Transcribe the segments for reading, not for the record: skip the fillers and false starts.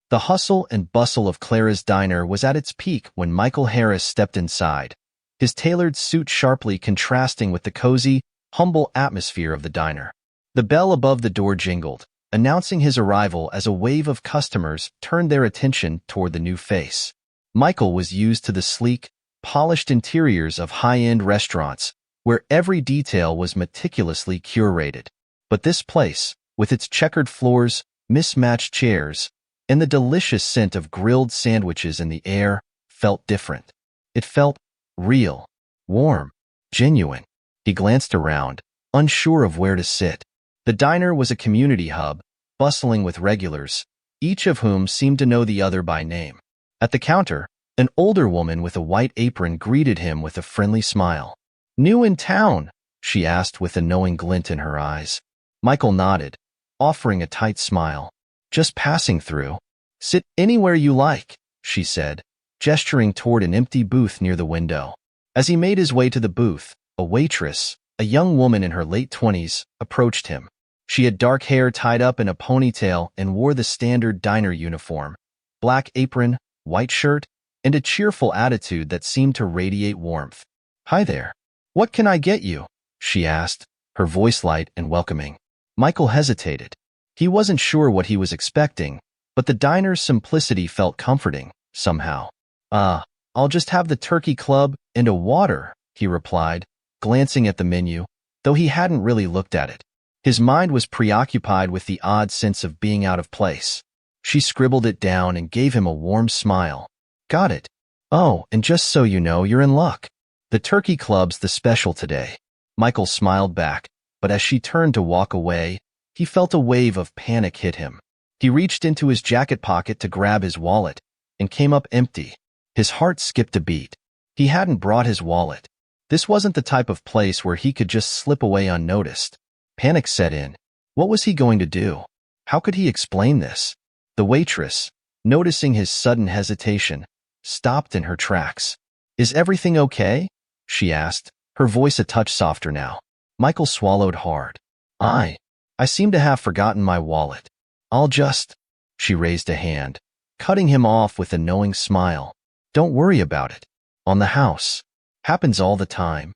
The hustle and bustle of Clara's diner was at its peak when Michael Harris stepped inside, his tailored suit sharply contrasting with the cozy, humble atmosphere of the diner. The bell above the door jingled, announcing his arrival as a wave of customers turned their attention toward the new face. Michael was used to the sleek, polished interiors of high-end restaurants, where every detail was meticulously curated. But this place, with its checkered floors, mismatched chairs, and the delicious scent of grilled sandwiches in the air, felt different. It felt real, warm, genuine. He glanced around, unsure of where to sit. The diner was a community hub, bustling with regulars, each of whom seemed to know the other by name. At the counter, an older woman with a white apron greeted him with a friendly smile. "New in town?" she asked with a knowing glint in her eyes. Michael nodded, offering a tight smile. "Just passing through." "Sit anywhere you like," she said, gesturing toward an empty booth near the window. As he made his way to the booth, a waitress, a young woman in her late 20s, approached him. She had dark hair tied up in a ponytail and wore the standard diner uniform, black apron, white shirt, and a cheerful attitude that seemed to radiate warmth. "Hi there. What can I get you?" she asked, her voice light and welcoming. Michael hesitated. He wasn't sure what he was expecting, but the diner's simplicity felt comforting, somehow. I'll just have the turkey club and a water," he replied, glancing at the menu, though he hadn't really looked at it. His mind was preoccupied with the odd sense of being out of place. She scribbled it down and gave him a warm smile. "Got it. Oh, and just so you know, you're in luck. The turkey club's the special today." Michael smiled back, but as she turned to walk away, he felt a wave of panic hit him. He reached into his jacket pocket to grab his wallet, and came up empty. His heart skipped a beat. He hadn't brought his wallet. This wasn't the type of place where he could just slip away unnoticed. Panic set in. What was he going to do? How could he explain this? The waitress, noticing his sudden hesitation, stopped in her tracks. "Is everything okay?" she asked, her voice a touch softer now. Michael swallowed hard. I seem to have forgotten my wallet. I'll just—" She raised a hand, cutting him off with a knowing smile. "Don't worry about it. On the house. Happens all the time."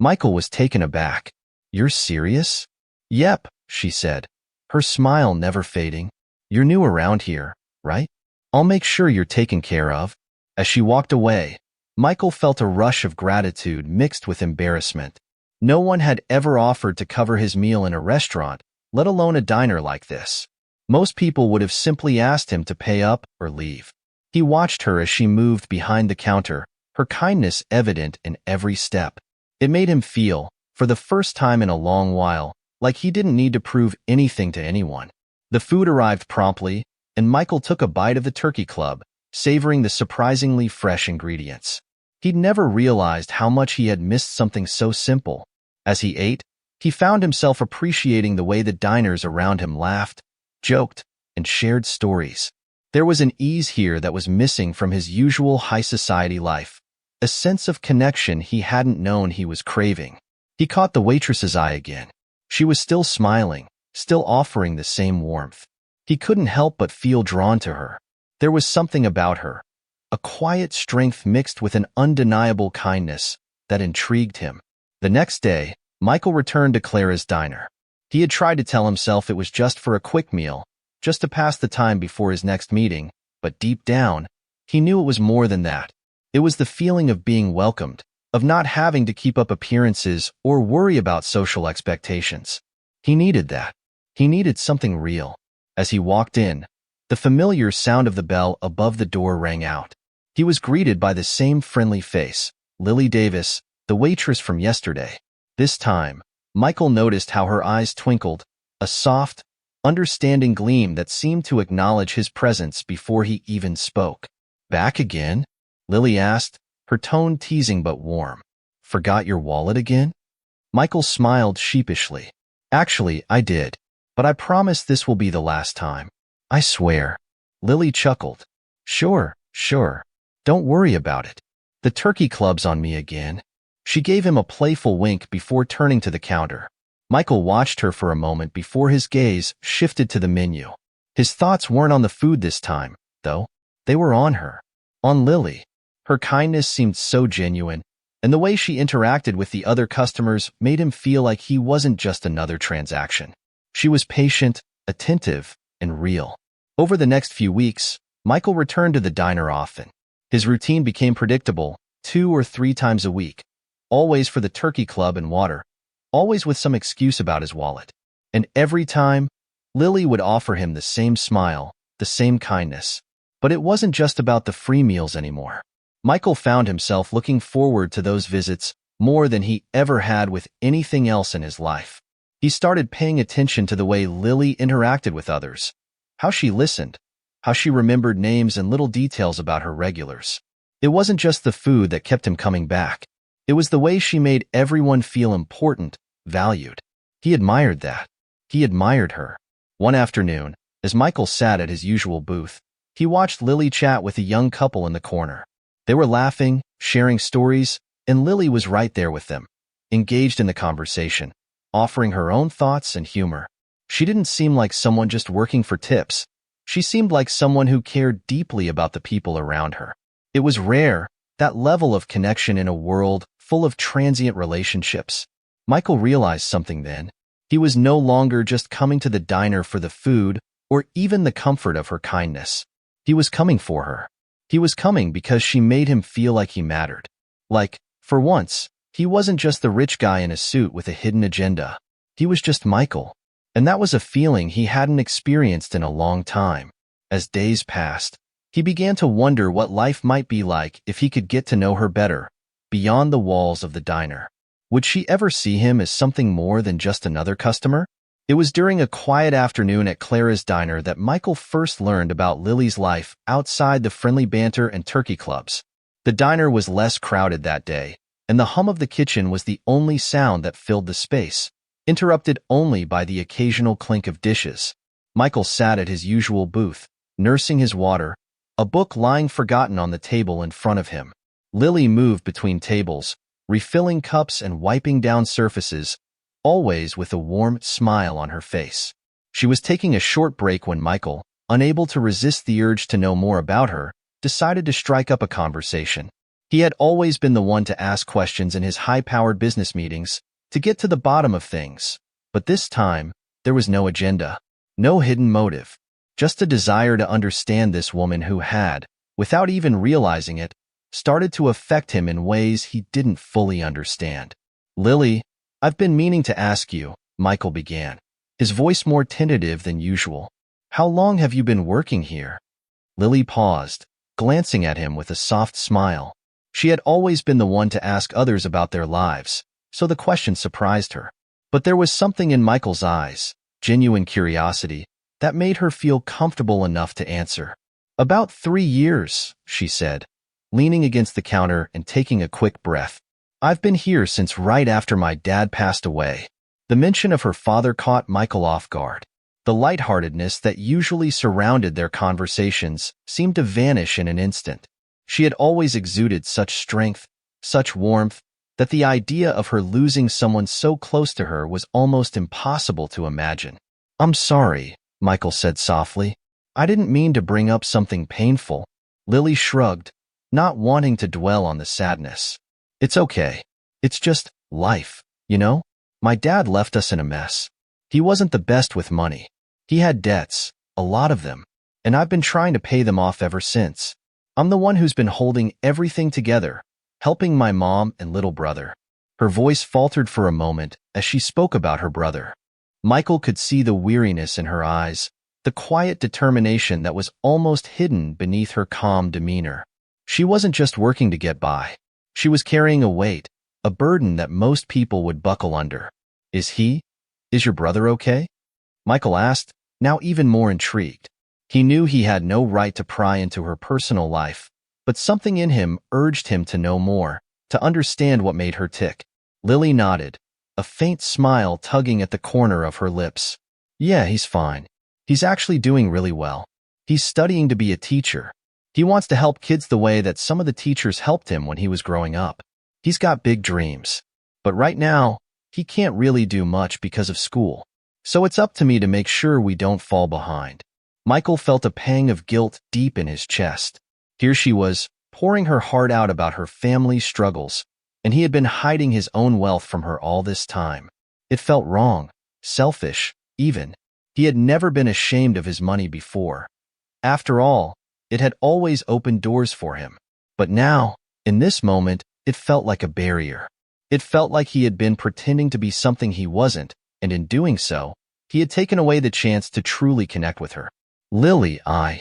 Michael was taken aback. "You're serious?" "Yep," she said, her smile never fading. "You're new around here, right? I'll make sure you're taken care of." As she walked away, Michael felt a rush of gratitude mixed with embarrassment. No one had ever offered to cover his meal in a restaurant, let alone a diner like this. Most people would have simply asked him to pay up or leave. He watched her as she moved behind the counter, her kindness evident in every step. It made him feel, for the first time in a long while, like he didn't need to prove anything to anyone. The food arrived promptly, and Michael took a bite of the turkey club, savoring the surprisingly fresh ingredients. He'd never realized how much he had missed something so simple. As he ate, he found himself appreciating the way the diners around him laughed, joked, and shared stories. There was an ease here that was missing from his usual high society life, a sense of connection he hadn't known he was craving. He caught the waitress's eye again. She was still smiling, still offering the same warmth. He couldn't help but feel drawn to her. There was something about her, a quiet strength mixed with an undeniable kindness, that intrigued him. The next day, Michael returned to Clara's diner. He had tried to tell himself it was just for a quick meal, just to pass the time before his next meeting, but deep down, he knew it was more than that. It was the feeling of being welcomed, of not having to keep up appearances or worry about social expectations. He needed that. He needed something real. As he walked in, the familiar sound of the bell above the door rang out. He was greeted by the same friendly face, Lily Davis, the waitress from yesterday. This time, Michael noticed how her eyes twinkled, a soft, understanding gleam that seemed to acknowledge his presence before he even spoke. "Back again?" Lily asked, her tone teasing but warm. "Forgot your wallet again?" Michael smiled sheepishly. "Actually, I did, but I promise this will be the last time. I swear." Lily chuckled. Sure. Don't worry about it. The turkey club's on me again." She gave him a playful wink before turning to the counter. Michael watched her for a moment before his gaze shifted to the menu. His thoughts weren't on the food this time, though. They were on her. On Lily. Her kindness seemed so genuine, and the way she interacted with the other customers made him feel like he wasn't just another transaction. She was patient, attentive, and real. Over the next few weeks, Michael returned to the diner often. His routine became predictable, 2 or 3 times a week, always for the turkey club and water, always with some excuse about his wallet. And every time, Lily would offer him the same smile, the same kindness. But it wasn't just about the free meals anymore. Michael found himself looking forward to those visits more than he ever had with anything else in his life. He started paying attention to the way Lily interacted with others, how she listened, how she remembered names and little details about her regulars. It wasn't just the food that kept him coming back. It was the way she made everyone feel important, valued. He admired that. He admired her. One afternoon, as Michael sat at his usual booth, he watched Lily chat with a young couple in the corner. They were laughing, sharing stories, and Lily was right there with them, engaged in the conversation, offering her own thoughts and humor. She didn't seem like someone just working for tips. She seemed like someone who cared deeply about the people around her. It was rare, that level of connection in a world full of transient relationships. Michael realized something then. He was no longer just coming to the diner for the food or even the comfort of her kindness. He was coming for her. He was coming because she made him feel like he mattered. Like, for once, he wasn't just the rich guy in a suit with a hidden agenda. He was just Michael. And that was a feeling he hadn't experienced in a long time. As days passed, he began to wonder what life might be like if he could get to know her better, beyond the walls of the diner. Would she ever see him as something more than just another customer? It was during a quiet afternoon at Clara's diner that Michael first learned about Lily's life outside the friendly banter and turkey clubs. The diner was less crowded that day, and the hum of the kitchen was the only sound that filled the space, interrupted only by the occasional clink of dishes. Michael sat at his usual booth, nursing his water, a book lying forgotten on the table in front of him. Lily moved between tables, refilling cups and wiping down surfaces, always with a warm smile on her face. She was taking a short break when Michael, unable to resist the urge to know more about her, decided to strike up a conversation. He had always been the one to ask questions in his high-powered business meetings, to get to the bottom of things. But this time, there was no agenda, no hidden motive, just a desire to understand this woman who had, without even realizing it, started to affect him in ways he didn't fully understand. "Lily, I've been meaning to ask you," Michael began, his voice more tentative than usual. "How long have you been working here?" Lily paused, glancing at him with a soft smile. She had always been the one to ask others about their lives, so the question surprised her. But there was something in Michael's eyes, genuine curiosity, that made her feel comfortable enough to answer. "About 3 years," she said, leaning against the counter and taking a quick breath. "I've been here since right after my dad passed away." The mention of her father caught Michael off guard. The lightheartedness that usually surrounded their conversations seemed to vanish in an instant. She had always exuded such strength, such warmth, that the idea of her losing someone so close to her was almost impossible to imagine. "I'm sorry," Michael said softly. "I didn't mean to bring up something painful." Lily shrugged, not wanting to dwell on the sadness. "It's okay. It's just life, you know? My dad left us in a mess. He wasn't the best with money. He had debts, a lot of them, and I've been trying to pay them off ever since. I'm the one who's been holding everything together, helping my mom and little brother." Her voice faltered for a moment as she spoke about her brother. Michael could see the weariness in her eyes, the quiet determination that was almost hidden beneath her calm demeanor. She wasn't just working to get by. She was carrying a weight, a burden that most people would buckle under. Is your brother okay?" Michael asked, now even more intrigued. He knew he had no right to pry into her personal life, but something in him urged him to know more, to understand what made her tick. Lily nodded, a faint smile tugging at the corner of her lips. "Yeah, he's fine. He's actually doing really well. He's studying to be a teacher. He wants to help kids the way that some of the teachers helped him when he was growing up. He's got big dreams. But right now, he can't really do much because of school. So it's up to me to make sure we don't fall behind." Michael felt a pang of guilt deep in his chest. Here she was, pouring her heart out about her family's struggles, and he had been hiding his own wealth from her all this time. It felt wrong, selfish, even. He had never been ashamed of his money before. After all, it had always opened doors for him. But now, in this moment, it felt like a barrier. It felt like he had been pretending to be something he wasn't, and in doing so, he had taken away the chance to truly connect with her. Lily, I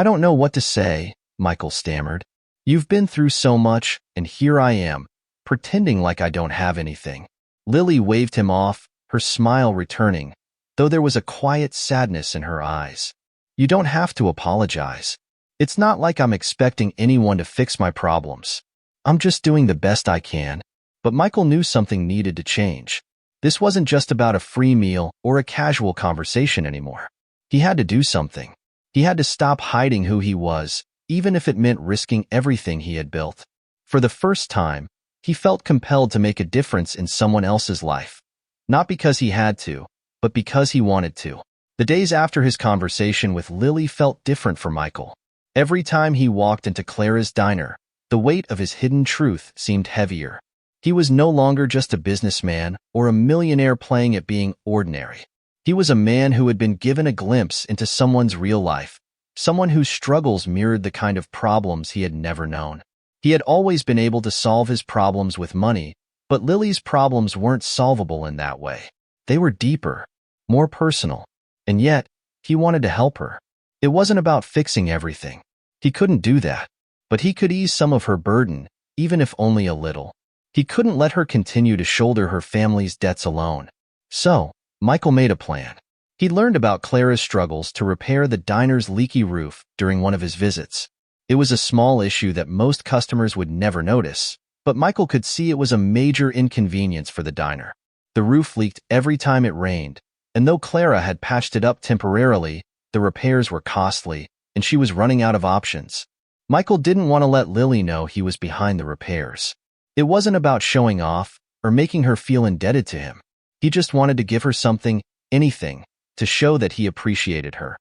don't know what to say, Michael stammered. You've been through so much, and here I am, pretending like I don't have anything. Lily waved him off, her smile returning, though there was a quiet sadness in her eyes. You don't have to apologize. It's not like I'm expecting anyone to fix my problems. I'm just doing the best I can. But Michael knew something needed to change. This wasn't just about a free meal or a casual conversation anymore. He had to do something. He had to stop hiding who he was, even if it meant risking everything he had built. For the first time, he felt compelled to make a difference in someone else's life. Not because he had to, but because he wanted to. The days after his conversation with Lily felt different for Michael. Every time he walked into Clara's diner, the weight of his hidden truth seemed heavier. He was no longer just a businessman or a millionaire playing at being ordinary. He was a man who had been given a glimpse into someone's real life, someone whose struggles mirrored the kind of problems he had never known. He had always been able to solve his problems with money, but Lily's problems weren't solvable in that way. They were deeper, more personal, and yet, he wanted to help her. It wasn't about fixing everything. He couldn't do that, but he could ease some of her burden, even if only a little. He couldn't let her continue to shoulder her family's debts alone. So, Michael made a plan. He learned about Clara's struggles to repair the diner's leaky roof during one of his visits. It was a small issue that most customers would never notice, but Michael could see it was a major inconvenience for the diner. The roof leaked every time it rained, and though Clara had patched it up temporarily, the repairs were costly, and she was running out of options. Michael didn't want to let Lily know he was behind the repairs. It wasn't about showing off or making her feel indebted to him. He just wanted to give her something, anything, to show that he appreciated her.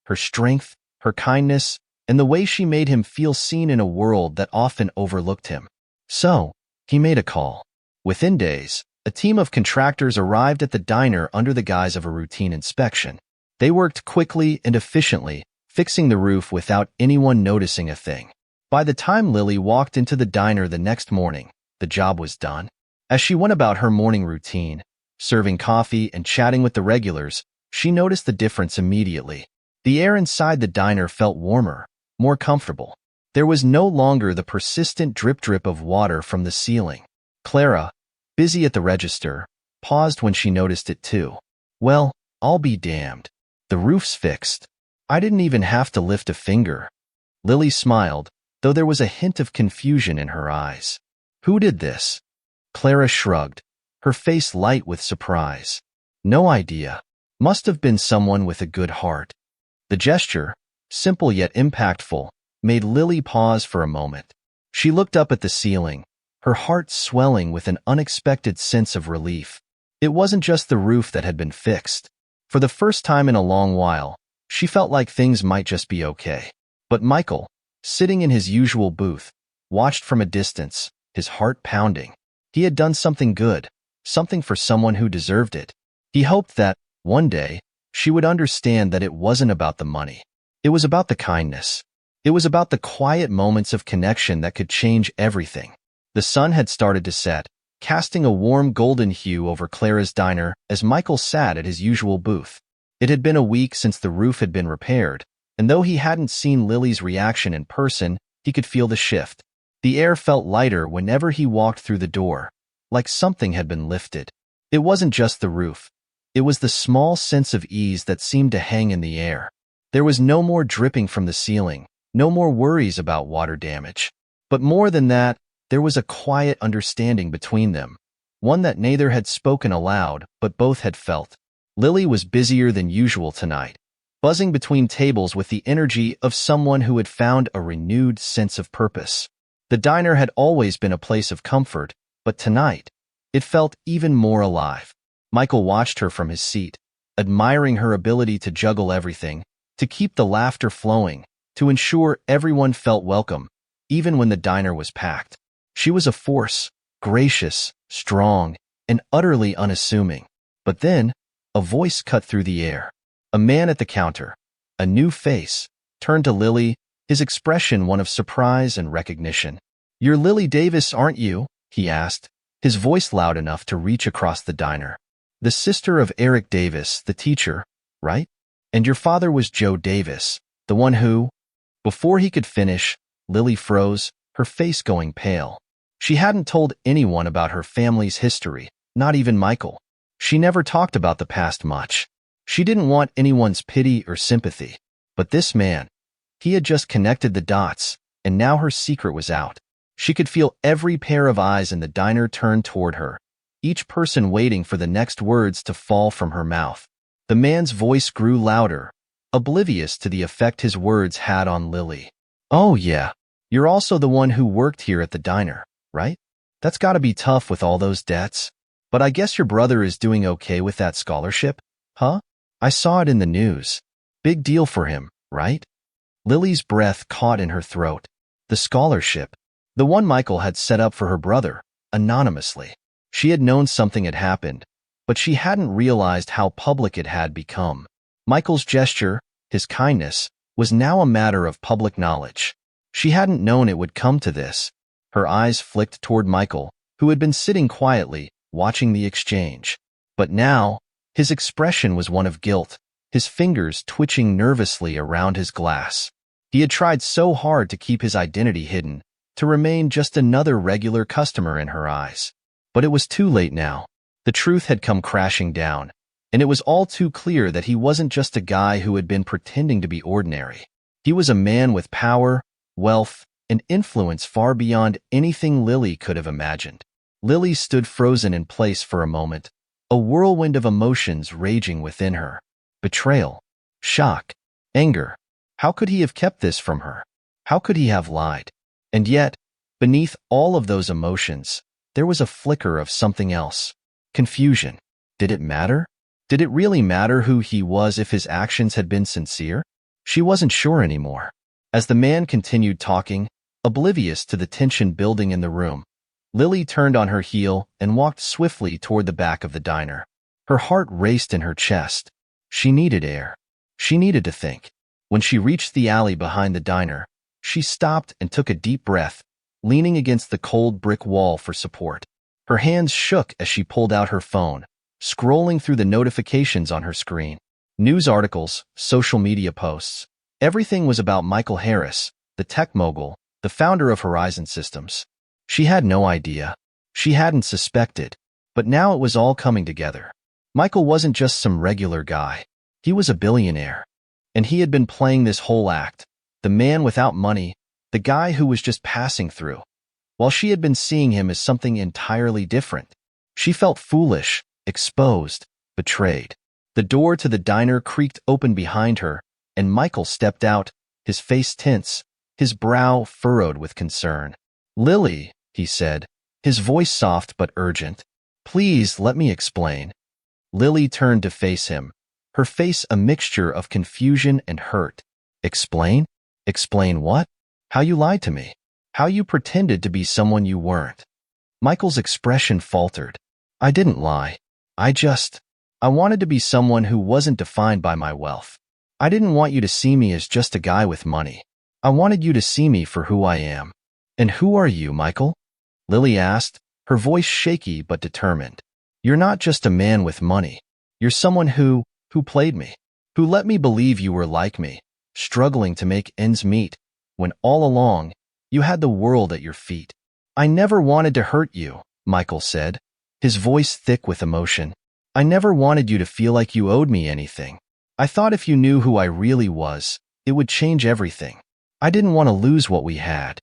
Her strength, her kindness, and the way she made him feel seen in a world that often overlooked him. So, he made a call. Within days, a team of contractors arrived at the diner under the guise of a routine inspection. They worked quickly and efficiently, fixing the roof without anyone noticing a thing. By the time Lily walked into the diner the next morning, the job was done. As she went about her morning routine, serving coffee and chatting with the regulars, she noticed the difference immediately. The air inside the diner felt warmer, more comfortable. There was no longer the persistent drip-drip of water from the ceiling. Clara, busy at the register, paused when she noticed it too. Well, I'll be damned. The roof's fixed. I didn't even have to lift a finger. Lily smiled, though there was a hint of confusion in her eyes. Who did this? Clara shrugged, her face light with surprise. No idea. Must have been someone with a good heart. The gesture, simple yet impactful, made Lily pause for a moment. She looked up at the ceiling, her heart swelling with an unexpected sense of relief. It wasn't just the roof that had been fixed. For the first time in a long while, she felt like things might just be okay. But Michael, sitting in his usual booth, watched from a distance, his heart pounding. He had done something good, something for someone who deserved it. He hoped that, one day, she would understand that it wasn't about the money. It was about the kindness. It was about the quiet moments of connection that could change everything. The sun had started to set, casting a warm golden hue over Clara's diner as Michael sat at his usual booth. It had been a week since the roof had been repaired, and though he hadn't seen Lily's reaction in person, he could feel the shift. The air felt lighter whenever he walked through the door, like something had been lifted. It wasn't just the roof. It was the small sense of ease that seemed to hang in the air. There was no more dripping from the ceiling, no more worries about water damage. But more than that, there was a quiet understanding between them, one that neither had spoken aloud, but both had felt. Lily was busier than usual tonight, buzzing between tables with the energy of someone who had found a renewed sense of purpose. The diner had always been a place of comfort, but tonight, it felt even more alive. Michael watched her from his seat, admiring her ability to juggle everything, to keep the laughter flowing, to ensure everyone felt welcome, even when the diner was packed. She was a force, gracious, strong, and utterly unassuming. But then, a voice cut through the air. A man at the counter, a new face, turned to Lily, his expression one of surprise and recognition. "You're Lily Davis, aren't you?" he asked, his voice loud enough to reach across the diner. "The sister of Eric Davis, the teacher, right? And your father was Joe Davis, the one who—" Before he could finish, Lily froze, her face going pale. She hadn't told anyone about her family's history, not even Michael. She never talked about the past much. She didn't want anyone's pity or sympathy. But this man, he had just connected the dots, and now her secret was out. She could feel every pair of eyes in the diner turn toward her, each person waiting for the next words to fall from her mouth. The man's voice grew louder, oblivious to the effect his words had on Lily. "Oh yeah, you're also the one who worked here at the diner, right? That's gotta be tough with all those debts. But I guess your brother is doing okay with that scholarship, huh? I saw it in the news. Big deal for him, right?" Lily's breath caught in her throat. The scholarship. The one Michael had set up for her brother, anonymously. She had known something had happened, but she hadn't realized how public it had become. Michael's gesture, his kindness, was now a matter of public knowledge. She hadn't known it would come to this. Her eyes flicked toward Michael, who had been sitting quietly, watching the exchange. But now, his expression was one of guilt, his fingers twitching nervously around his glass. He had tried so hard to keep his identity hidden, to remain just another regular customer in her eyes. But it was too late now. The truth had come crashing down, and it was all too clear that he wasn't just a guy who had been pretending to be ordinary. He was a man with power, wealth, and influence far beyond anything Lily could have imagined. Lily stood frozen in place for a moment, a whirlwind of emotions raging within her. Betrayal, shock, anger. How could he have kept this from her? How could he have lied? And yet, beneath all of those emotions, there was a flicker of something else. Confusion. Did it matter? Did it really matter who he was if his actions had been sincere? She wasn't sure anymore. As the man continued talking, oblivious to the tension building in the room, Lily turned on her heel and walked swiftly toward the back of the diner. Her heart raced in her chest. She needed air. She needed to think. When she reached the alley behind the diner, she stopped and took a deep breath, leaning against the cold brick wall for support. Her hands shook as she pulled out her phone, scrolling through the notifications on her screen. News articles, social media posts. Everything was about Michael Harris, the tech mogul, the founder of Horizon Systems. She had no idea. She hadn't suspected. But now it was all coming together. Michael wasn't just some regular guy. He was a billionaire. And he had been playing this whole act. The man without money, the guy who was just passing through, while she had been seeing him as something entirely different. She felt foolish, exposed, betrayed. The door to the diner creaked open behind her, and Michael stepped out, his face tense, his brow furrowed with concern. "Lily," he said, his voice soft but urgent. "Please let me explain." Lily turned to face him, her face a mixture of confusion and hurt. "Explain? Explain what? How you lied to me. How you pretended to be someone you weren't." Michael's expression faltered. "I didn't lie. I wanted to be someone who wasn't defined by my wealth. I didn't want you to see me as just a guy with money. I wanted you to see me for who I am." "And who are you, Michael?" Lily asked, her voice shaky but determined. "You're not just a man with money. You're someone who played me, who let me believe you were like me, struggling to make ends meet, when all along, you had the world at your feet." "I never wanted to hurt you," Michael said, his voice thick with emotion. "I never wanted you to feel like you owed me anything. I thought if you knew who I really was, it would change everything. I didn't want to lose what we had."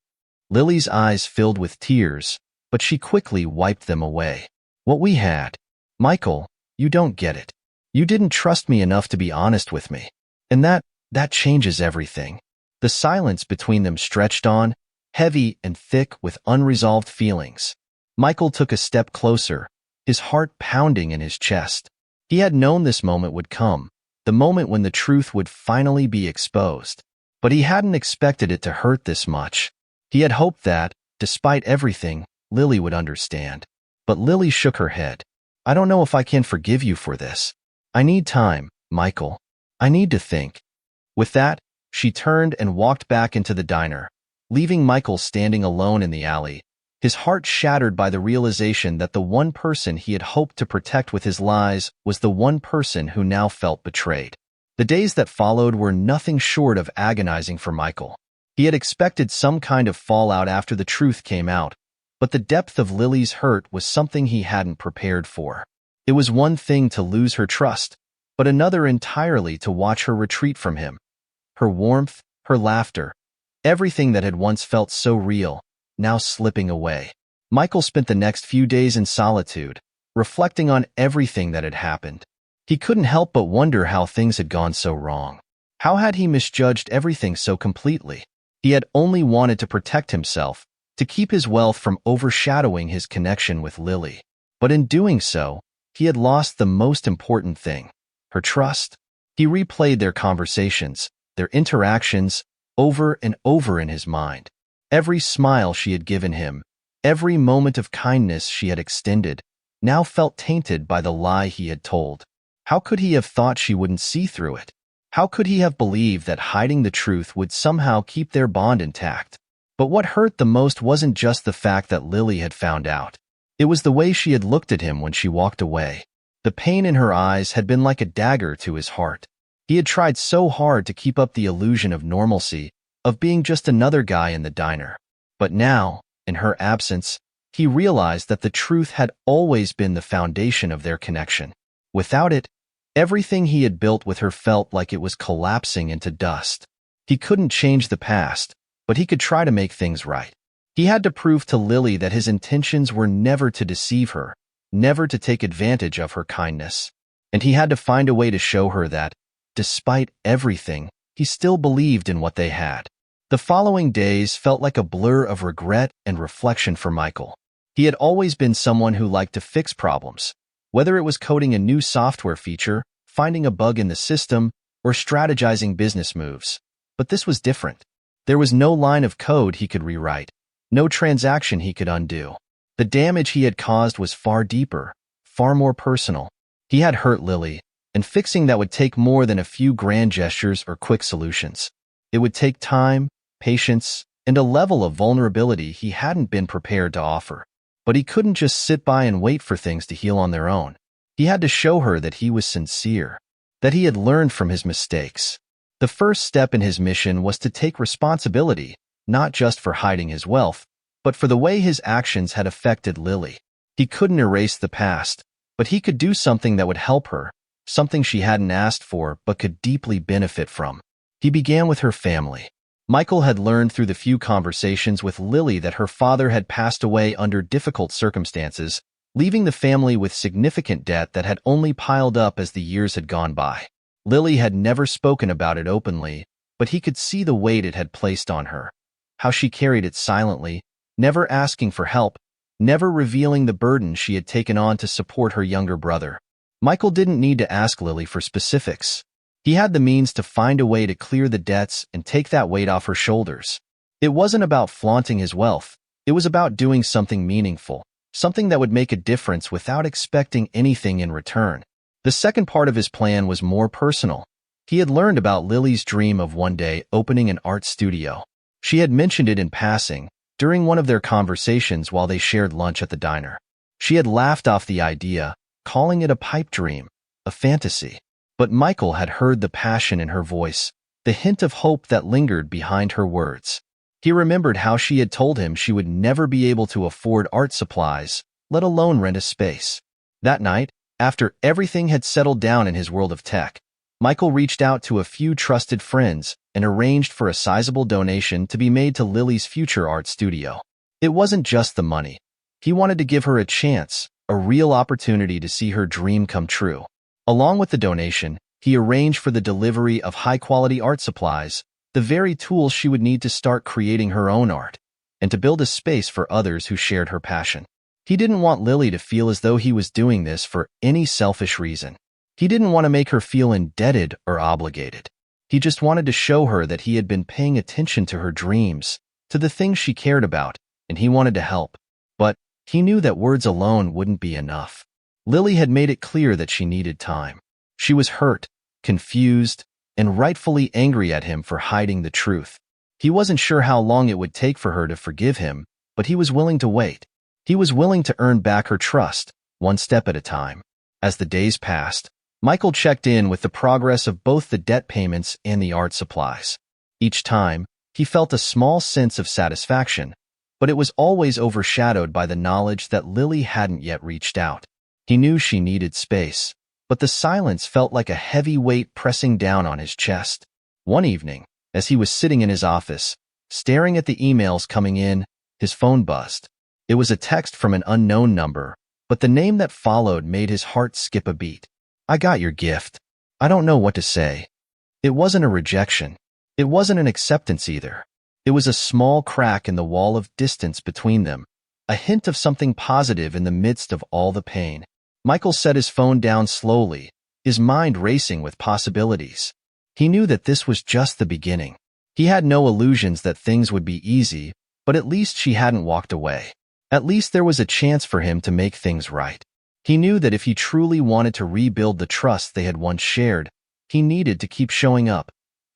Lily's eyes filled with tears, but she quickly wiped them away. "What we had? Michael, you don't get it. You didn't trust me enough to be honest with me. And that changes everything." The silence between them stretched on, heavy and thick with unresolved feelings. Michael took a step closer, his heart pounding in his chest. He had known this moment would come, the moment when the truth would finally be exposed. But he hadn't expected it to hurt this much. He had hoped that, despite everything, Lily would understand. But Lily shook her head. "I don't know if I can forgive you for this. I need time, Michael. I need to think." With that, she turned and walked back into the diner, leaving Michael standing alone in the alley, his heart shattered by the realization that the one person he had hoped to protect with his lies was the one person who now felt betrayed. The days that followed were nothing short of agonizing for Michael. He had expected some kind of fallout after the truth came out, but the depth of Lily's hurt was something he hadn't prepared for. It was one thing to lose her trust, but another entirely to watch her retreat from him. Her warmth, her laughter, everything that had once felt so real, now slipping away. Michael spent the next few days in solitude, reflecting on everything that had happened. He couldn't help but wonder how things had gone so wrong. How had he misjudged everything so completely? He had only wanted to protect himself, to keep his wealth from overshadowing his connection with Lily. But in doing so, he had lost the most important thing, her trust. He replayed their conversations, their interactions, over and over in his mind. Every smile she had given him, every moment of kindness she had extended, now felt tainted by the lie he had told. How could he have thought she wouldn't see through it? How could he have believed that hiding the truth would somehow keep their bond intact? But what hurt the most wasn't just the fact that Lily had found out. It was the way she had looked at him when she walked away. The pain in her eyes had been like a dagger to his heart. He had tried so hard to keep up the illusion of normalcy, of being just another guy in the diner. But now, in her absence, he realized that the truth had always been the foundation of their connection. Without it, everything he had built with her felt like it was collapsing into dust. He couldn't change the past, but he could try to make things right. He had to prove to Lily that his intentions were never to deceive her, never to take advantage of her kindness. And he had to find a way to show her that, despite everything, he still believed in what they had. The following days felt like a blur of regret and reflection for Michael. He had always been someone who liked to fix problems, whether it was coding a new software feature, finding a bug in the system, or strategizing business moves. But this was different. There was no line of code he could rewrite, no transaction he could undo. The damage he had caused was far deeper, far more personal. He had hurt Lily, and fixing that would take more than a few grand gestures or quick solutions. It would take time, patience, and a level of vulnerability he hadn't been prepared to offer. But he couldn't just sit by and wait for things to heal on their own. He had to show her that he was sincere, that he had learned from his mistakes. The first step in his mission was to take responsibility, not just for hiding his wealth, but for the way his actions had affected Lily. He couldn't erase the past, but he could do something that would help her, something she hadn't asked for but could deeply benefit from. He began with her family. Michael had learned through the few conversations with Lily that her father had passed away under difficult circumstances, leaving the family with significant debt that had only piled up as the years had gone by. Lily had never spoken about it openly, but he could see the weight it had placed on her, how she carried it silently, never asking for help, never revealing the burden she had taken on to support her younger brother. Michael didn't need to ask Lily for specifics. He had the means to find a way to clear the debts and take that weight off her shoulders. It wasn't about flaunting his wealth. It was about doing something meaningful, something that would make a difference without expecting anything in return. The second part of his plan was more personal. He had learned about Lily's dream of one day opening an art studio. She had mentioned it in passing, during one of their conversations while they shared lunch at the diner. She had laughed off the idea, calling it a pipe dream, a fantasy. But Michael had heard the passion in her voice, the hint of hope that lingered behind her words. He remembered how she had told him she would never be able to afford art supplies, let alone rent a space. That night, after everything had settled down in his world of tech, Michael reached out to a few trusted friends and arranged for a sizable donation to be made to Lily's future art studio. It wasn't just the money. He wanted to give her a chance, a real opportunity to see her dream come true. Along with the donation, he arranged for the delivery of high-quality art supplies, the very tools she would need to start creating her own art, and to build a space for others who shared her passion. He didn't want Lily to feel as though he was doing this for any selfish reason. He didn't want to make her feel indebted or obligated. He just wanted to show her that he had been paying attention to her dreams, to the things she cared about, and he wanted to help. But he knew that words alone wouldn't be enough. Lily had made it clear that she needed time. She was hurt, confused, and rightfully angry at him for hiding the truth. He wasn't sure how long it would take for her to forgive him, but he was willing to wait. He was willing to earn back her trust, one step at a time. As the days passed, Michael checked in with the progress of both the debt payments and the art supplies. Each time, he felt a small sense of satisfaction, but it was always overshadowed by the knowledge that Lily hadn't yet reached out. He knew she needed space, but the silence felt like a heavy weight pressing down on his chest. One evening, as he was sitting in his office, staring at the emails coming in, his phone buzzed. It was a text from an unknown number, but the name that followed made his heart skip a beat. "I got your gift. I don't know what to say." It wasn't a rejection. It wasn't an acceptance either. It was a small crack in the wall of distance between them, a hint of something positive in the midst of all the pain. Michael set his phone down slowly, his mind racing with possibilities. He knew that this was just the beginning. He had no illusions that things would be easy, but at least she hadn't walked away. At least there was a chance for him to make things right. He knew that if he truly wanted to rebuild the trust they had once shared, he needed to keep showing up,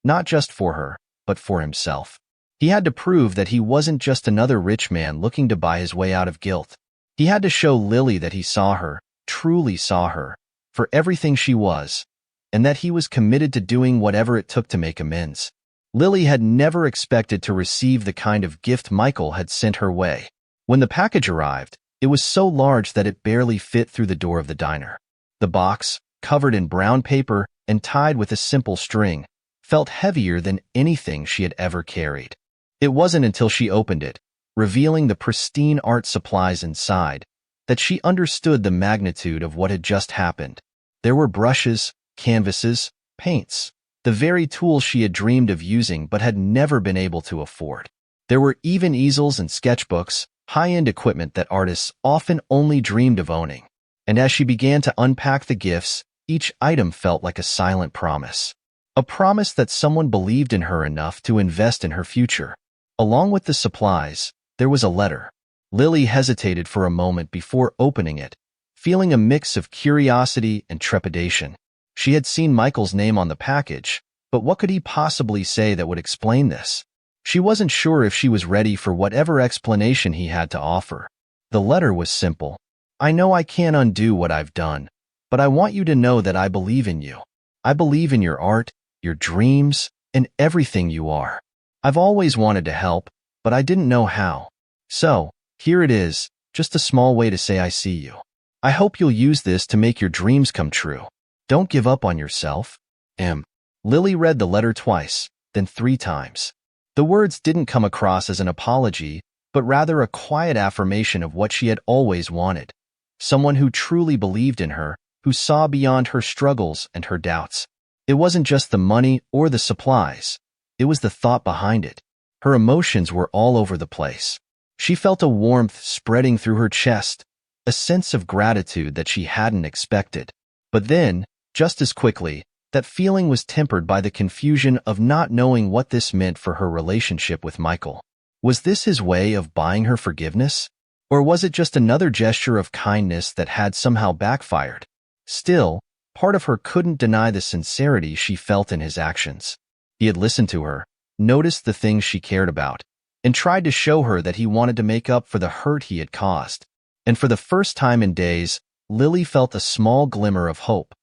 not just for her, but for himself. He had to prove that he wasn't just another rich man looking to buy his way out of guilt. He had to show Lily that he saw her, truly saw her, for everything she was, and that he was committed to doing whatever it took to make amends. Lily had never expected to receive the kind of gift Michael had sent her way. When the package arrived, it was so large that it barely fit through the door of the diner. The box, covered in brown paper and tied with a simple string, felt heavier than anything she had ever carried. It wasn't until she opened it, revealing the pristine art supplies inside, that she understood the magnitude of what had just happened. There were brushes, canvases, paints, the very tools she had dreamed of using but had never been able to afford. There were even easels and sketchbooks, high-end equipment that artists often only dreamed of owning. And as she began to unpack the gifts, each item felt like a silent promise. A promise that someone believed in her enough to invest in her future. Along with the supplies, there was a letter. Lily hesitated for a moment before opening it, feeling a mix of curiosity and trepidation. She had seen Michael's name on the package, but what could he possibly say that would explain this? She wasn't sure if she was ready for whatever explanation he had to offer. The letter was simple. "I know I can't undo what I've done, but I want you to know that I believe in you. I believe in your art, your dreams, and everything you are. I've always wanted to help, but I didn't know how. So, here it is, just a small way to say I see you. I hope you'll use this to make your dreams come true. Don't give up on yourself. M." Lily read the letter twice, then 3 times. The words didn't come across as an apology, but rather a quiet affirmation of what she had always wanted. Someone who truly believed in her, who saw beyond her struggles and her doubts. It wasn't just the money or the supplies. It was the thought behind it. Her emotions were all over the place. She felt a warmth spreading through her chest, a sense of gratitude that she hadn't expected. But then, just as quickly, that feeling was tempered by the confusion of not knowing what this meant for her relationship with Michael. Was this his way of buying her forgiveness? Or was it just another gesture of kindness that had somehow backfired? Still, part of her couldn't deny the sincerity she felt in his actions. He had listened to her, noticed the things she cared about, and tried to show her that he wanted to make up for the hurt he had caused. And for the first time in days, Lily felt a small glimmer of hope.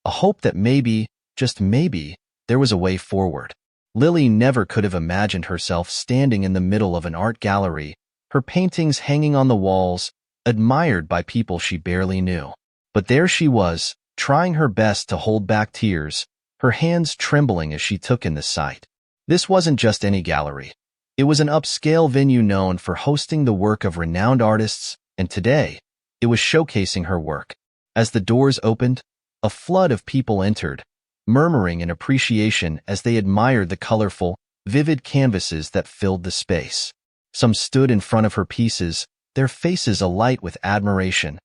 A hope that maybe, just maybe, there was a way forward. Lily never could have imagined herself standing in the middle of an art gallery, her paintings hanging on the walls, admired by people she barely knew. But there she was, trying her best to hold back tears, her hands trembling as she took in the sight. This wasn't just any gallery. It was an upscale venue known for hosting the work of renowned artists, and today, it was showcasing her work. As the doors opened, a flood of people entered, murmuring in appreciation as they admired the colorful, vivid canvases that filled the space. Some stood in front of her pieces, their faces alight with admiration.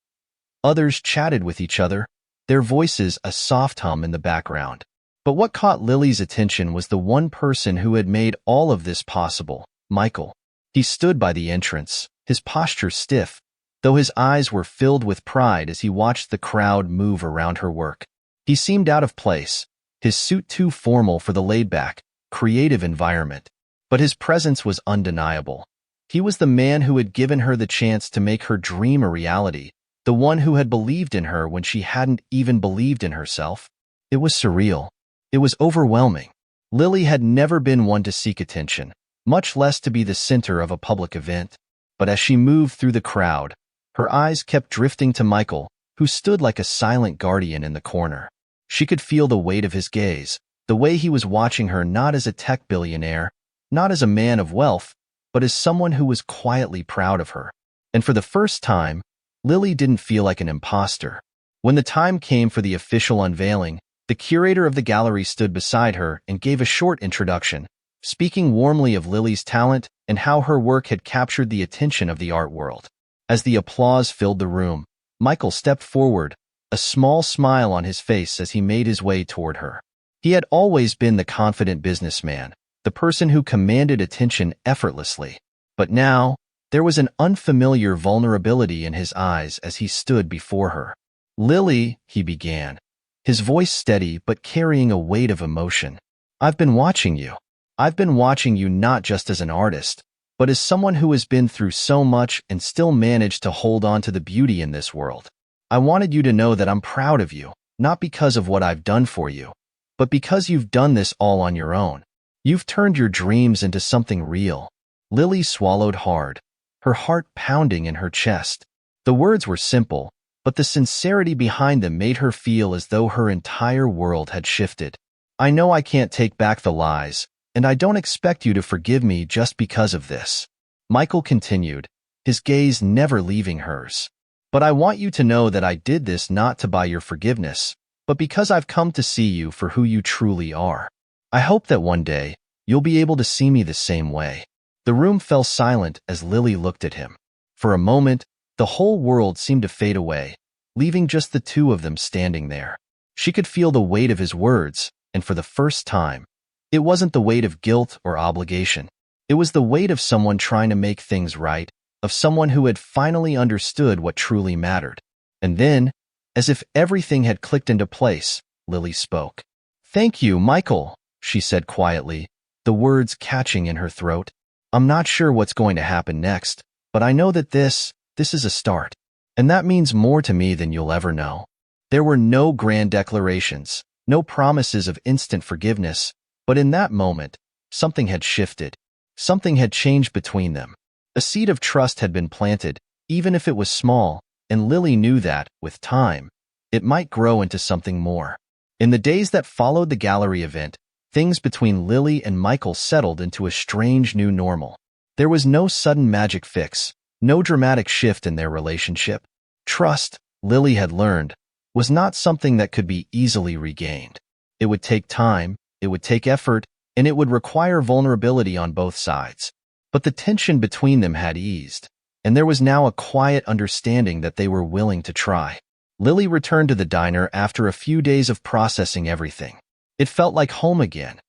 Others chatted with each other, their voices a soft hum in the background. But what caught Lily's attention was the one person who had made all of this possible, Michael. He stood by the entrance, his posture stiff, though his eyes were filled with pride as he watched the crowd move around her work. He seemed out of place, his suit too formal for the laid-back, creative environment. But his presence was undeniable. He was the man who had given her the chance to make her dream a reality, the one who had believed in her when she hadn't even believed in herself. It was surreal. It was overwhelming. Lily had never been one to seek attention, much less to be the center of a public event. But as she moved through the crowd, her eyes kept drifting to Michael, who stood like a silent guardian in the corner. She could feel the weight of his gaze, the way he was watching her not as a tech billionaire, not as a man of wealth, but as someone who was quietly proud of her. And for the first time, Lily didn't feel like an imposter. When the time came for the official unveiling, the curator of the gallery stood beside her and gave a short introduction, speaking warmly of Lily's talent and how her work had captured the attention of the art world. As the applause filled the room, Michael stepped forward, a small smile on his face as he made his way toward her. He had always been the confident businessman, the person who commanded attention effortlessly. But now, there was an unfamiliar vulnerability in his eyes as he stood before her. "Lily," he began, his voice steady but carrying a weight of emotion. "I've been watching you. I've been watching you not just as an artist, but as someone who has been through so much and still managed to hold on to the beauty in this world. I wanted you to know that I'm proud of you, not because of what I've done for you, but because you've done this all on your own. You've turned your dreams into something real." Lily swallowed hard, her heart pounding in her chest. The words were simple, but the sincerity behind them made her feel as though her entire world had shifted. "I know I can't take back the lies, and I don't expect you to forgive me just because of this," Michael continued, his gaze never leaving hers. "But I want you to know that I did this not to buy your forgiveness, but because I've come to see you for who you truly are. I hope that one day, you'll be able to see me the same way." The room fell silent as Lily looked at him. For a moment, the whole world seemed to fade away, leaving just the two of them standing there. She could feel the weight of his words, and for the first time, it wasn't the weight of guilt or obligation. It was the weight of someone trying to make things right, of someone who had finally understood what truly mattered. And then, as if everything had clicked into place, Lily spoke. "Thank you, Michael," she said quietly, the words catching in her throat. "I'm not sure what's going to happen next, but I know that this is a start. And that means more to me than you'll ever know." There were no grand declarations, no promises of instant forgiveness, but in that moment, something had shifted. Something had changed between them. A seed of trust had been planted, even if it was small, and Lily knew that, with time, it might grow into something more. In the days that followed the gallery event, things between Lily and Michael settled into a strange new normal. There was no sudden magic fix, no dramatic shift in their relationship. Trust, Lily had learned, was not something that could be easily regained. It would take time, it would take effort, and it would require vulnerability on both sides. But the tension between them had eased, and there was now a quiet understanding that they were willing to try. Lily returned to the diner after a few days of processing everything. It felt like home again,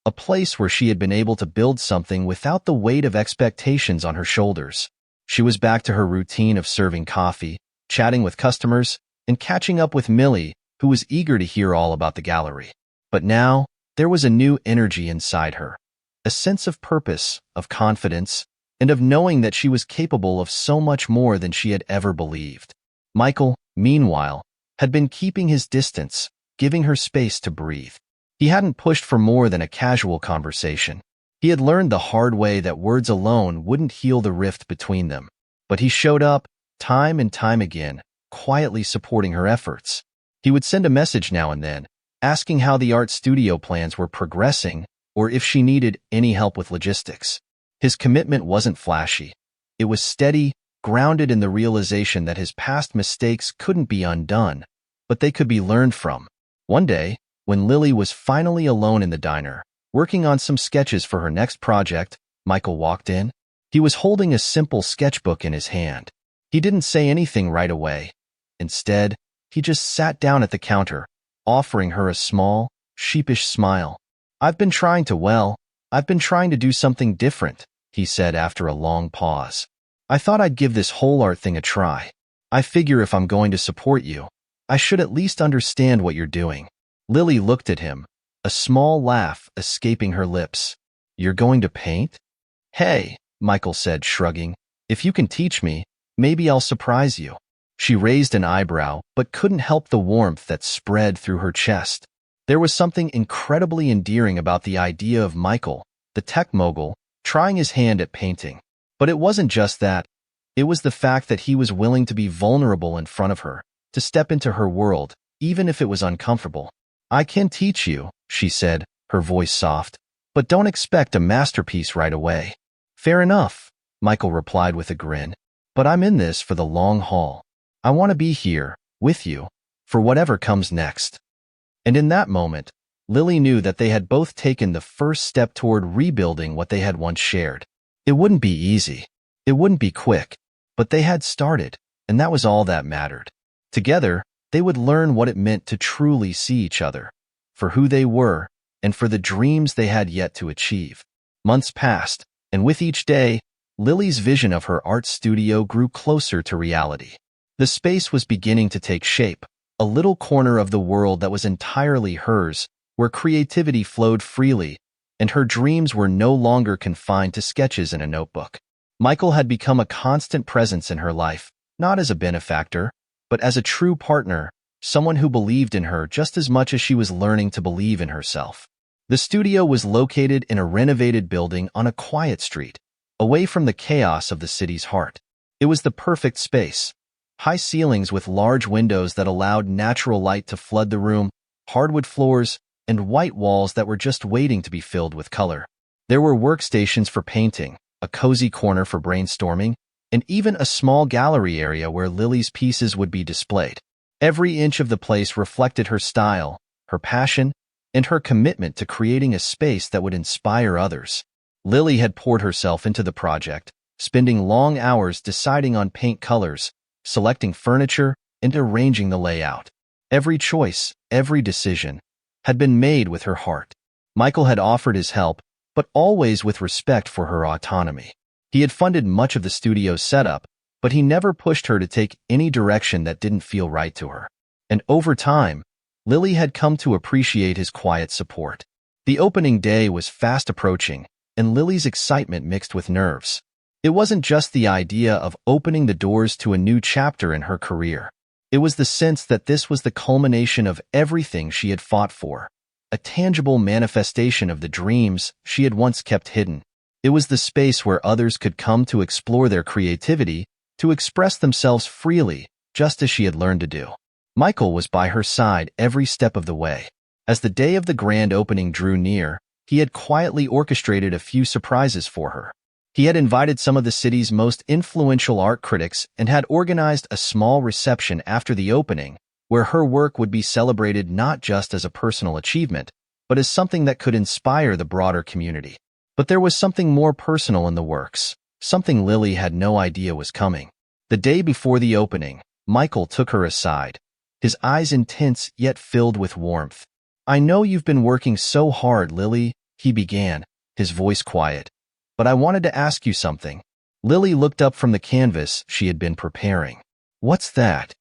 a place where she had been able to build something without the weight of expectations on her shoulders. She was back to her routine of serving coffee, chatting with customers, and catching up with Millie, who was eager to hear all about the gallery. But now, there was a new energy inside her, a sense of purpose, of confidence, and of knowing that she was capable of so much more than she had ever believed. Michael, meanwhile, had been keeping his distance, giving her space to breathe. He hadn't pushed for more than a casual conversation. He had learned the hard way that words alone wouldn't heal the rift between them. But he showed up, time and time again, quietly supporting her efforts. He would send a message now and then, asking how the art studio plans were progressing or if she needed any help with logistics. His commitment wasn't flashy. It was steady, grounded in the realization that his past mistakes couldn't be undone, but they could be learned from. One day, when Lily was finally alone in the diner, working on some sketches for her next project, Michael walked in. He was holding a simple sketchbook in his hand. He didn't say anything right away. Instead, he just sat down at the counter, offering her a small, sheepish smile. I've been trying to do something different, he said after a long pause. I thought I'd give this whole art thing a try. I figure if I'm going to support you, I should at least understand what you're doing. Lily looked at him, a small laugh escaping her lips. You're going to paint? Hey, Michael said, shrugging. If you can teach me, maybe I'll surprise you. She raised an eyebrow, but couldn't help the warmth that spread through her chest. There was something incredibly endearing about the idea of Michael, the tech mogul, trying his hand at painting. But it wasn't just that. It was the fact that he was willing to be vulnerable in front of her, to step into her world, even if it was uncomfortable. I can teach you, she said, her voice soft, but don't expect a masterpiece right away. Fair enough, Michael replied with a grin, but I'm in this for the long haul. I want to be here, with you, for whatever comes next. And in that moment, Lily knew that they had both taken the first step toward rebuilding what they had once shared. It wouldn't be easy. It wouldn't be quick, but they had started, and that was all that mattered. Together, they would learn what it meant to truly see each other, for who they were, and for the dreams they had yet to achieve. Months passed, and with each day, Lily's vision of her art studio grew closer to reality. The space was beginning to take shape, a little corner of the world that was entirely hers, where creativity flowed freely, and her dreams were no longer confined to sketches in a notebook. Michael had become a constant presence in her life, not as a benefactor, but as a true partner, someone who believed in her just as much as she was learning to believe in herself. The studio was located in a renovated building on a quiet street, away from the chaos of the city's heart. It was the perfect space. High ceilings with large windows that allowed natural light to flood the room, hardwood floors, and white walls that were just waiting to be filled with color. There were workstations for painting, a cozy corner for brainstorming, and even a small gallery area where Lily's pieces would be displayed. Every inch of the place reflected her style, her passion, and her commitment to creating a space that would inspire others. Lily had poured herself into the project, spending long hours deciding on paint colors, selecting furniture, and arranging the layout. Every choice, every decision, had been made with her heart. Michael had offered his help, but always with respect for her autonomy. He had funded much of the studio's setup, but he never pushed her to take any direction that didn't feel right to her. And over time, Lily had come to appreciate his quiet support. The opening day was fast approaching, and Lily's excitement mixed with nerves. It wasn't just the idea of opening the doors to a new chapter in her career. It was the sense that this was the culmination of everything she had fought for, a tangible manifestation of the dreams she had once kept hidden. It was the space where others could come to explore their creativity, to express themselves freely, just as she had learned to do. Michael was by her side every step of the way. As the day of the grand opening drew near, he had quietly orchestrated a few surprises for her. He had invited some of the city's most influential art critics and had organized a small reception after the opening, where her work would be celebrated not just as a personal achievement, but as something that could inspire the broader community. But there was something more personal in the works, something Lily had no idea was coming. The day before the opening, Michael took her aside, his eyes intense yet filled with warmth. I know you've been working so hard, Lily, he began, his voice quiet. But I wanted to ask you something. Lily looked up from the canvas she had been preparing. What's that?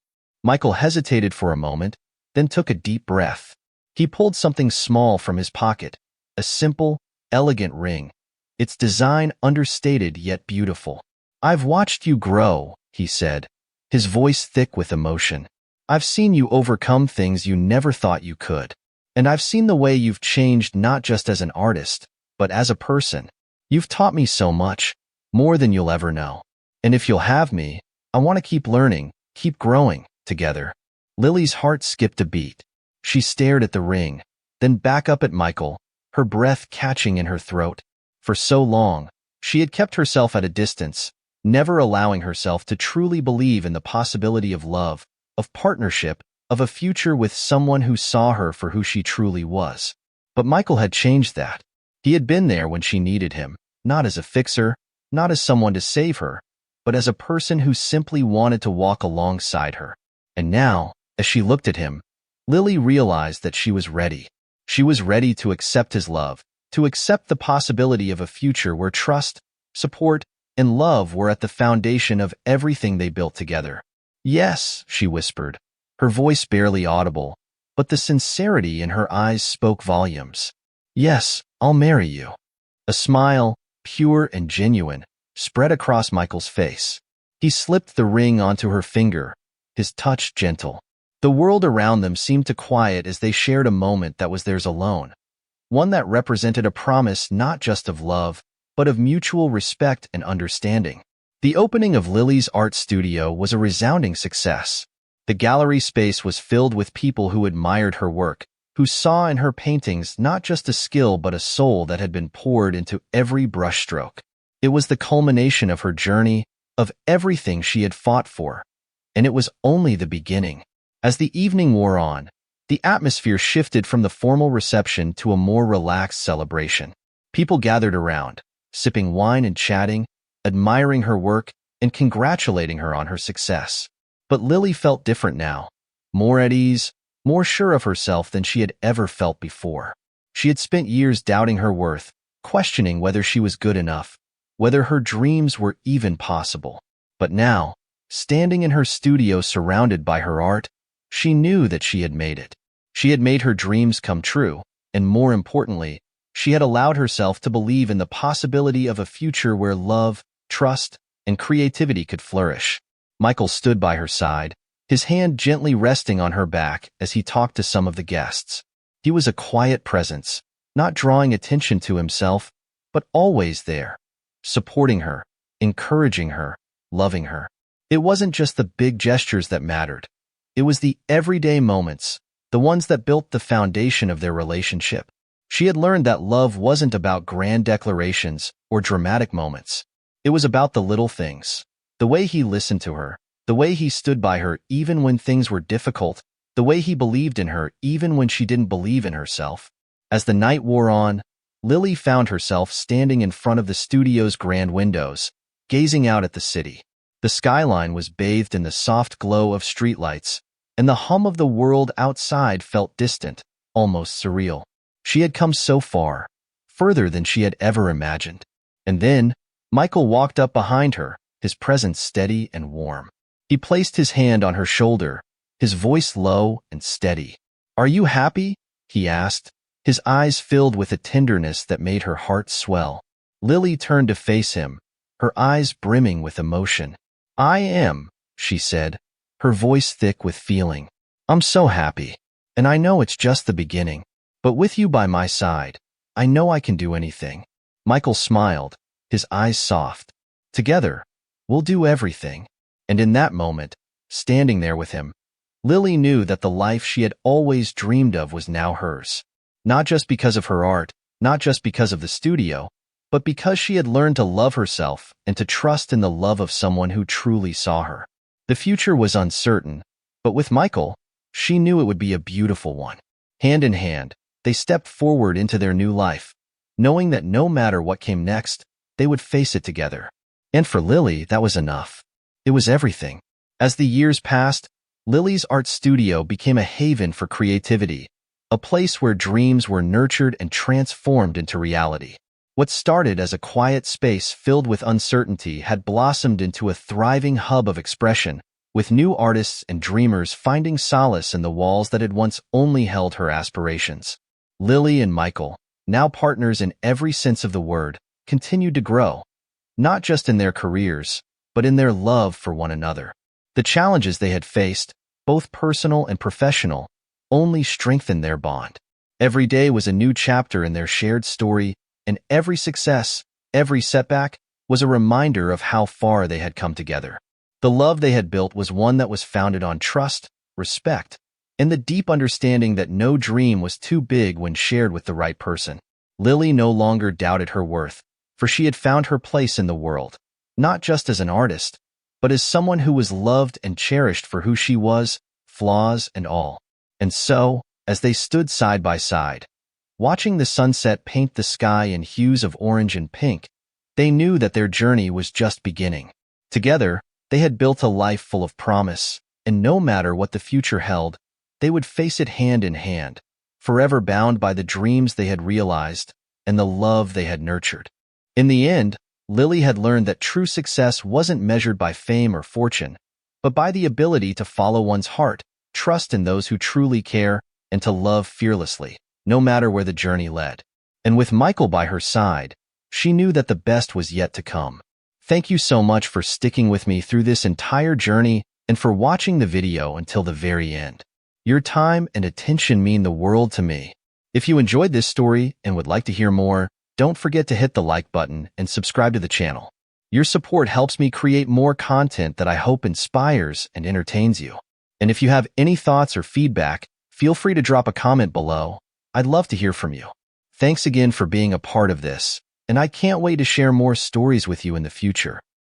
Michael hesitated for a moment, then took a deep breath. He pulled something small from his pocket, a simple, elegant ring, its design understated yet beautiful. I've watched you grow, he said, his voice thick with emotion. I've seen you overcome things you never thought you could. And I've seen the way you've changed not just as an artist, but as a person. You've taught me so much, more than you'll ever know. And if you'll have me, I want to keep learning, keep growing, together. Lily's heart skipped a beat. She stared at the ring, then back up at Michael, her breath catching in her throat. For so long, she had kept herself at a distance, never allowing herself to truly believe in the possibility of love, of partnership, of a future with someone who saw her for who she truly was. But Michael had changed that. He had been there when she needed him, not as a fixer, not as someone to save her, but as a person who simply wanted to walk alongside her. And now, As she looked at him, Lily realized that she was ready. She was ready to accept his love, to accept the possibility of a future where trust, support, and love were at the foundation of everything they built together. "Yes," she whispered, her voice barely audible, but the sincerity in her eyes spoke volumes. "Yes, I'll marry you." A smile, pure and genuine, spread across Michael's face. He slipped the ring onto her finger, his touch gentle. The world around them seemed to quiet as they shared a moment that was theirs alone, one that represented a promise not just of love, but of mutual respect and understanding. The opening of Lily's art studio was a resounding success. The gallery space was filled with people who admired her work, who saw in her paintings not just a skill but a soul that had been poured into every brushstroke. It was the culmination of her journey, of everything she had fought for, and it was only the beginning. As the evening wore on, the atmosphere shifted from the formal reception to a more relaxed celebration. People gathered around, sipping wine and chatting, admiring her work and congratulating her on her success. But Lily felt different now, more at ease, more sure of herself than she had ever felt before. She had spent years doubting her worth, questioning whether she was good enough, whether her dreams were even possible. But now, standing in her studio surrounded by her art, she knew that she had made it. She had made her dreams come true, and more importantly, she had allowed herself to believe in the possibility of a future where love, trust, and creativity could flourish. Michael stood by her side, his hand gently resting on her back as he talked to some of the guests. He was a quiet presence, not drawing attention to himself, but always there, supporting her, encouraging her, loving her. It wasn't just the big gestures that mattered. It was the everyday moments, the ones that built the foundation of their relationship. She had learned that love wasn't about grand declarations or dramatic moments. It was about the little things. The way he listened to her, the way he stood by her even when things were difficult, the way he believed in her even when she didn't believe in herself. As the night wore on, Lily found herself standing in front of the studio's grand windows, gazing out at the city. The skyline was bathed in the soft glow of streetlights, and the hum of the world outside felt distant, almost surreal. She had come so far, further than she had ever imagined. And then, Michael walked up behind her, his presence steady and warm. He placed his hand on her shoulder, his voice low and steady. "Are you happy?" he asked, his eyes filled with a tenderness that made her heart swell. Lily turned to face him, her eyes brimming with emotion. "I am," she said, her voice thick with feeling. "I'm so happy, and I know it's just the beginning. But with you by my side, I know I can do anything." Michael smiled, his eyes soft. "Together, we'll do everything." And in that moment, standing there with him, Lily knew that the life she had always dreamed of was now hers. Not just because of her art, not just because of the studio, but because she had learned to love herself and to trust in the love of someone who truly saw her. The future was uncertain, but with Michael, she knew it would be a beautiful one. Hand in hand, they stepped forward into their new life, knowing that no matter what came next, they would face it together. And for Lily, that was enough. It was everything. As the years passed, Lily's art studio became a haven for creativity, a place where dreams were nurtured and transformed into reality. What started as a quiet space filled with uncertainty had blossomed into a thriving hub of expression, with new artists and dreamers finding solace in the walls that had once only held her aspirations. Lily and Michael, now partners in every sense of the word, continued to grow, not just in their careers, but in their love for one another. The challenges they had faced, both personal and professional, only strengthened their bond. Every day was a new chapter in their shared story, and every success, every setback, was a reminder of how far they had come together. The love they had built was one that was founded on trust, respect, and the deep understanding that no dream was too big when shared with the right person. Lily no longer doubted her worth, for she had found her place in the world, not just as an artist, but as someone who was loved and cherished for who she was, flaws and all. And so, as they stood side by side, watching the sunset paint the sky in hues of orange and pink, they knew that their journey was just beginning. Together, they had built a life full of promise, and no matter what the future held, they would face it hand in hand, forever bound by the dreams they had realized and the love they had nurtured. In the end, Lily had learned that true success wasn't measured by fame or fortune, but by the ability to follow one's heart, trust in those who truly care, and to love fearlessly, no matter where the journey led. And with Michael by her side, she knew that the best was yet to come. Thank you so much for sticking with me through this entire journey and for watching the video until the very end. Your time and attention mean the world to me. If you enjoyed this story and would like to hear more, don't forget to hit the like button and subscribe to the channel. Your support helps me create more content that I hope inspires and entertains you. And if you have any thoughts or feedback, feel free to drop a comment below. I'd love to hear from you. Thanks again for being a part of this, and I can't wait to share more stories with you in the future.